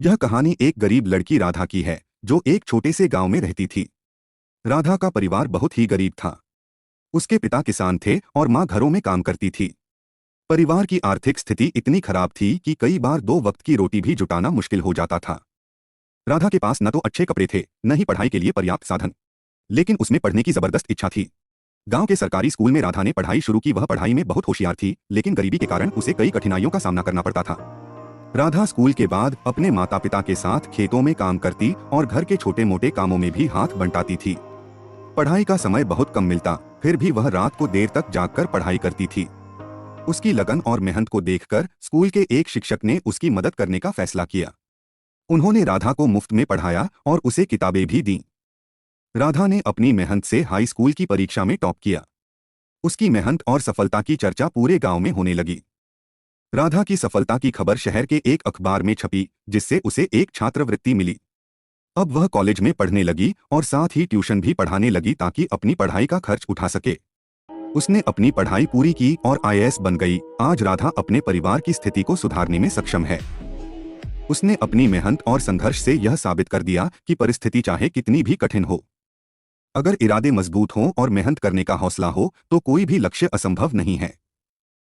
यह कहानी एक गरीब लड़की राधा की है, जो एक छोटे से गांव में रहती थी। राधा का परिवार बहुत ही गरीब था। उसके पिता किसान थे और माँ घरों में काम करती थी। परिवार की आर्थिक स्थिति इतनी खराब थी कि कई बार 2 वक्त की रोटी भी जुटाना मुश्किल हो जाता था। राधा के पास न तो अच्छे कपड़े थे, न ही पढ़ाई के लिए पर्याप्त साधन, लेकिन उसमें पढ़ने की जबरदस्त इच्छा थी। गांव के सरकारी स्कूल में राधा ने पढ़ाई शुरू की। वह पढ़ाई में बहुत होशियार थी, लेकिन गरीबी के कारण उसे कई कठिनाइयों का सामना करना पड़ता था। राधा स्कूल के बाद अपने माता पिता के साथ खेतों में काम करती और घर के छोटे मोटे कामों में भी हाथ बंटाती थी। पढ़ाई का समय बहुत कम मिलता, फिर भी वह रात को देर तक जागकर पढ़ाई करती थी। उसकी लगन और मेहनत को देखकर स्कूल के एक शिक्षक ने उसकी मदद करने का फैसला किया। उन्होंने राधा को मुफ्त में पढ़ाया और उसे किताबें भी दीं। राधा ने अपनी मेहनत से हाई स्कूल की परीक्षा में टॉप किया। उसकी मेहनत और सफलता की चर्चा पूरे गांव में होने लगी। राधा की सफलता की खबर शहर के एक अखबार में छपी, जिससे उसे एक छात्रवृत्ति मिली। अब वह कॉलेज में पढ़ने लगी और साथ ही ट्यूशन भी पढ़ाने लगी ताकि अपनी पढ़ाई का खर्च उठा सके। उसने अपनी पढ़ाई पूरी की और आईएएस बन गई। आज राधा अपने परिवार की स्थिति को सुधारने में सक्षम है। उसने अपनी मेहनत और संघर्ष से यह साबित कर दिया कि परिस्थिति चाहे कितनी भी कठिन हो, अगर इरादे मजबूत हों और मेहनत करने का हौसला हो, तो कोई भी लक्ष्य असंभव नहीं है।